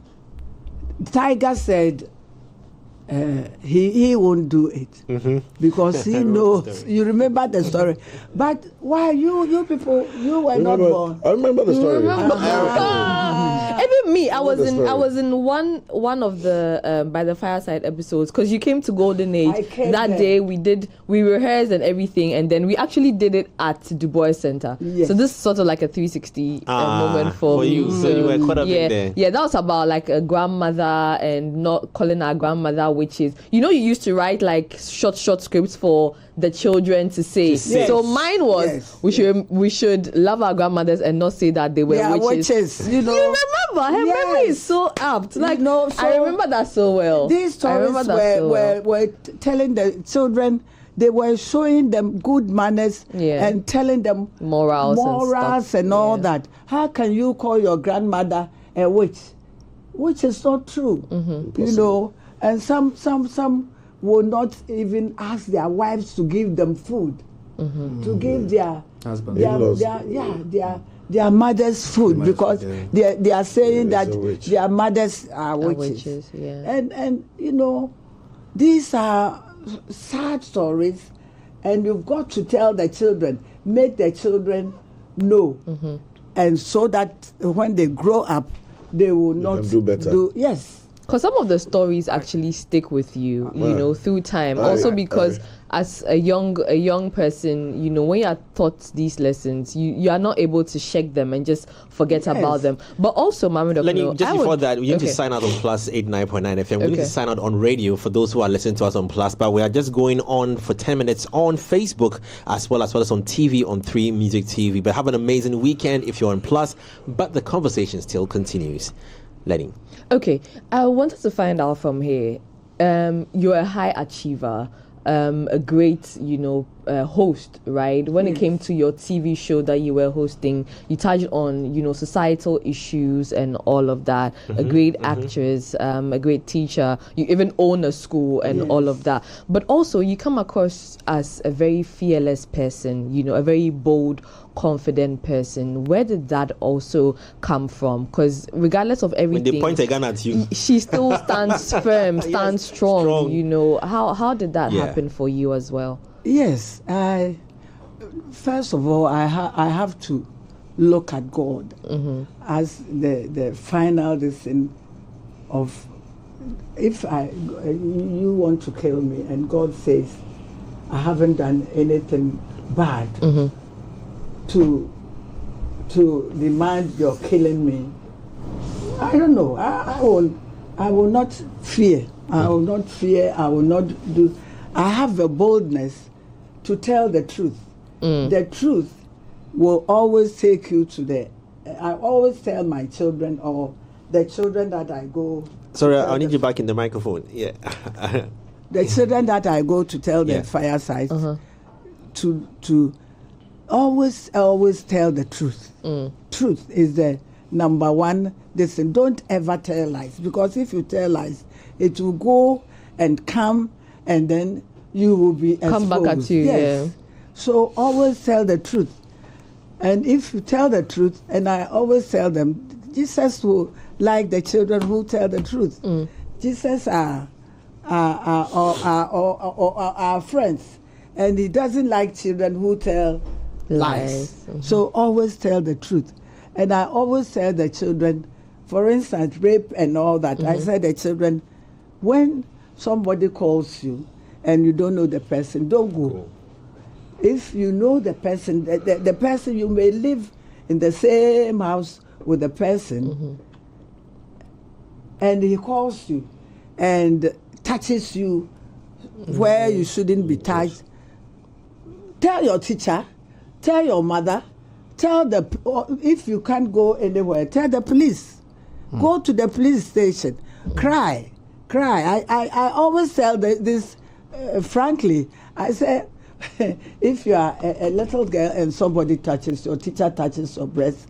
Tiger said he won't do it because he knows. You remember the story, but why you people were not born? I remember the story. Even me, I was in one of the By the Fireside episodes, because you came to Golden Age that day. We rehearsed and everything, and then we actually did it at Du Bois Center. Yes. So this is sort of like a 360 moment for me. You. So you were caught up in there. Yeah, that was about like a grandmother and not calling our grandmother witches. You used to write like short scripts for the children to say. Yes. So mine was we should love our grandmothers and not say that they were witches. You remember? Her memory is so apt. Like, so I remember that so well. These stories were telling the children, they were showing them good manners and telling them morals and all that. How can you call your grandmother a witch? Which is not true. And some will not even ask their wives to give them food, to give their husbands, their mothers food, because they are saying that their mothers are witches. And these are sad stories, and you've got to tell the children, make the children know, and so that when they grow up, they will not do better. Yes. Because some of the stories actually stick with you, through time. Also because as a young person, when you are taught these lessons, you are not able to shake them and just forget about them. But also, Mama Dokono, Lenny, just before that, we need to sign out on Plus 89.9 FM. We need to sign out on radio for those who are listening to us on Plus. But we are just going on for 10 minutes on Facebook as well as on TV on 3 Music TV. But have an amazing weekend if you're on Plus. But the conversation still continues. Lenny. Okay, I wanted to find out from here. You're a high achiever, a great, host, right? When it came to your TV show that you were hosting, you touched on, societal issues and all of that. A great actress, a great teacher. You even own a school and all of that. But also, you come across as a very fearless person, a very bold, confident person. Where did that also come from? Because regardless of everything, when they point a gun at you, she still stands firm, stands strong. How did that happen for you as well? Yes, first of all, I have to look at God as the final decision of, if you want to kill me and God says I haven't done anything bad to demand your killing me, I don't know. I will not fear. I will not fear. I will not do. I have the boldness to tell the truth. The truth will always take you to I always tell my children, or the children that I go. Sorry, I'll need you back in the microphone. Yeah. The children that I go to tell the fireside to always tell the truth. Truth is the number one. Listen, don't ever tell lies, because if you tell lies, it will go and come, and then you will be exposed. Come back at you. Yes. So always tell the truth. And if you tell the truth, and I always tell them, Jesus will like the children who tell the truth. Jesus are our friends, and he doesn't like children who tell lies. So always tell the truth. And I always tell the children, for instance, rape and all that, I say the children, when somebody calls you and you don't know the person, don't go. If you know the person, the person, you may live in the same house with the person, and he calls you and touches you where you shouldn't be touched, tell your teacher, tell your mother, if you can't go anywhere, tell the police. Go to the police station, cry. I always tell this, frankly, I say, if you are a little girl and somebody touches, your teacher touches your breast,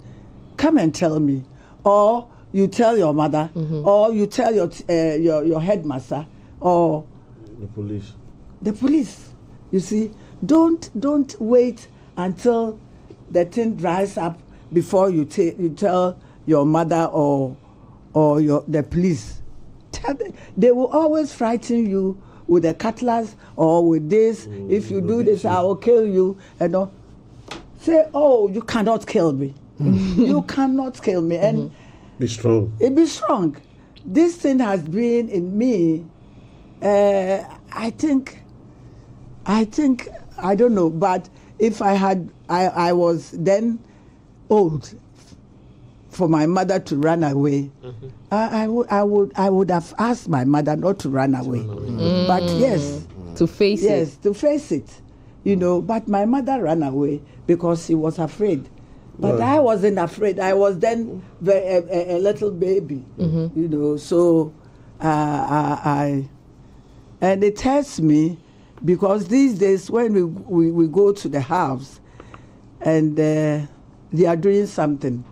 come and tell me. Or you tell your mother, or you tell your headmaster, or the police. You see, don't wait until the thing dries up before you tell your mother or the police. They will always frighten you with a cutlass or with this. If you do this, I will kill you. And say, oh, you cannot kill me. You cannot kill me. And be strong. Be strong. This thing has been in me. I think, I don't know, but if I was then old for my mother to run away, I would have asked my mother not to run away. But yes, to face it. Yes, to face it. But my mother ran away because she was afraid. But I wasn't afraid. I was then a little baby, So and it hurts me because these days when we go to the house and they are doing something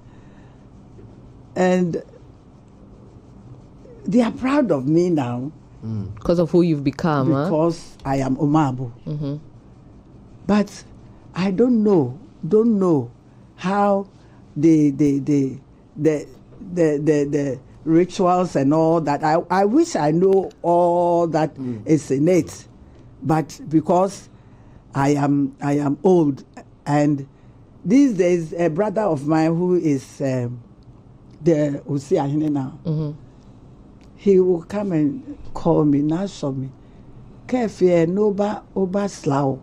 and they are proud of me now. Because of who you've become, because I am Omabu. But I don't know how the rituals and all that. I wish I know all that is in it, but because I am old, and these days a brother of mine who is the Usiahine now, he will come and call me, now show me, Kefe Noba Obaslao.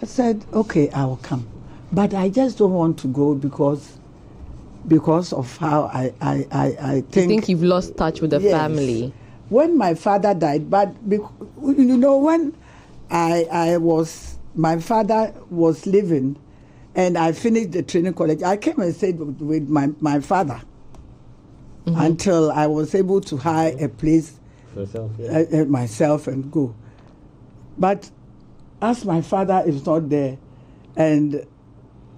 I said, okay, I will come. But I just don't want to go because of how I think. You think you've lost touch with the family? When my father died, but when my father was living and I finished the training college, I came and stayed with my father until I was able to hire a place myself and go. But as my father is not there and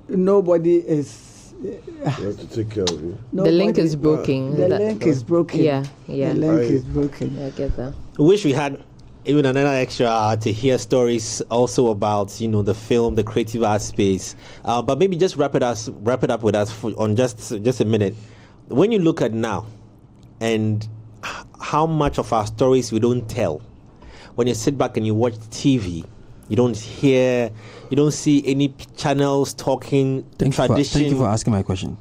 nobody is... You have to take care of you. The link is broken. The link is broken. Yeah. The link is broken. I get that. I wish we had even another extra hour to hear stories also about the film, the creative art space. But maybe just wrap it up with us on just a minute. When you look at now and how much of our stories we don't tell, when you sit back and you watch TV, you don't see any channels talking tradition. Thank you for asking my question.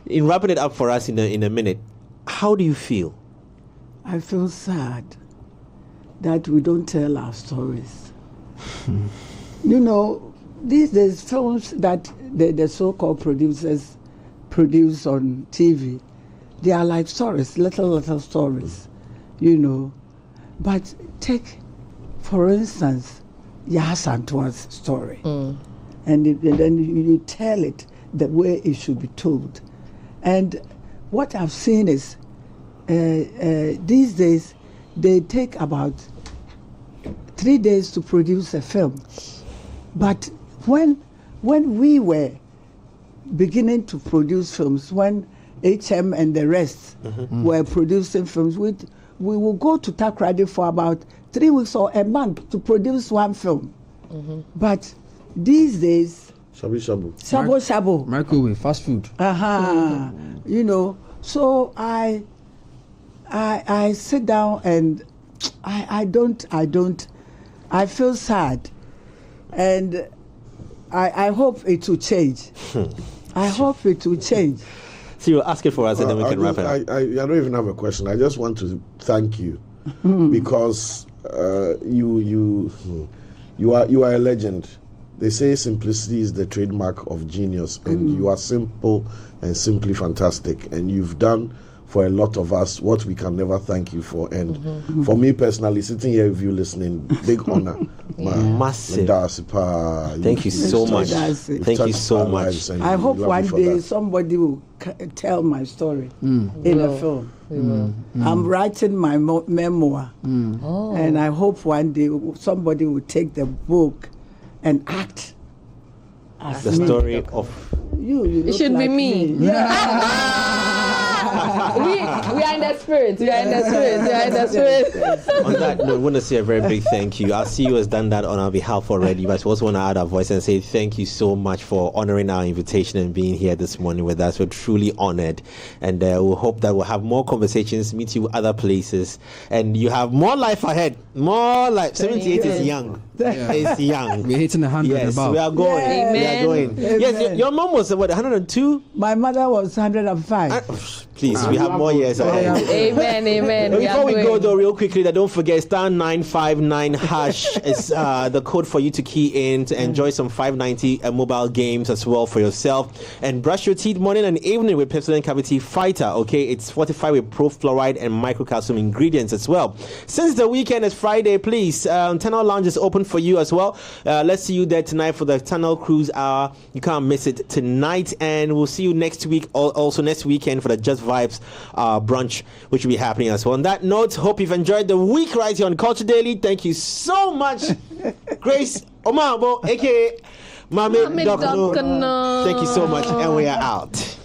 In wrapping it up for us in a minute, how do you feel? I feel sad that we don't tell our stories. These days films that the so-called producers produce on TV, they are like stories, little stories, But take, for instance, Yasantua's story, and then you tell it the way it should be told. And what I've seen is these days they take about 3 days to produce a film. But when we were beginning to produce films, when HM and the rest were producing films, we will go to Takrady for about 3 weeks or a month to produce one film. But these days, Shabu. Microwave, fast food. So I sit down and I feel sad, and I hope it will change. I hope it will change. So you'll ask it for us and then we can wrap it up. I don't even have a question. I just want to thank you because you are a legend. They say simplicity is the trademark of genius, and you are simple and simply fantastic. And you've done for a lot of us, what we can never thank you for. And for me personally, sitting here with you listening, big honor. Massive. Thank you so much. Thank you so much. I hope one day somebody will tell my story in a film. I'm writing my memoir, and I hope one day somebody will take the book and act as The me. story of You It look should be like me. we are in the spirit. We are in the spirit. We are in the spirit. On that note, I want to say a very big thank you. Our CEO has done that on our behalf already, but we also want to add our voice and say thank you so much for honoring our invitation and being here this morning with us. We're truly honored, and we hope that we'll have more conversations, meet you other places, and you have more life ahead. More life. 78 is young. It's young. We're hitting 100 Yes, above. we are going. Amen. We are going. Yes, your mom was what, 102? My mother was 105. Please, we have more years ahead. Amen. Amen. Before we go going. though, real quickly, don't forget *959# is the code for you to key in to enjoy some 590 mobile games as well for yourself, and brush your teeth morning and evening with Pepsodent Cavity Fighter. Okay, it's fortified with pro-fluoride and microcalcium ingredients as well. Since the weekend is Friday, please, Tunnel Lounge is open for you as well. Let's see you there tonight for the Tunnel Cruise Hour. You can't miss it tonight, and we'll see you next week, also next weekend for the Just Vibes brunch, which will be happening as well. On that note, hope you've enjoyed the week right here on Culture Daily. Thank you so much, Grace Omabo, aka Mame Dokono. Dokono. Thank you so much, and we are out.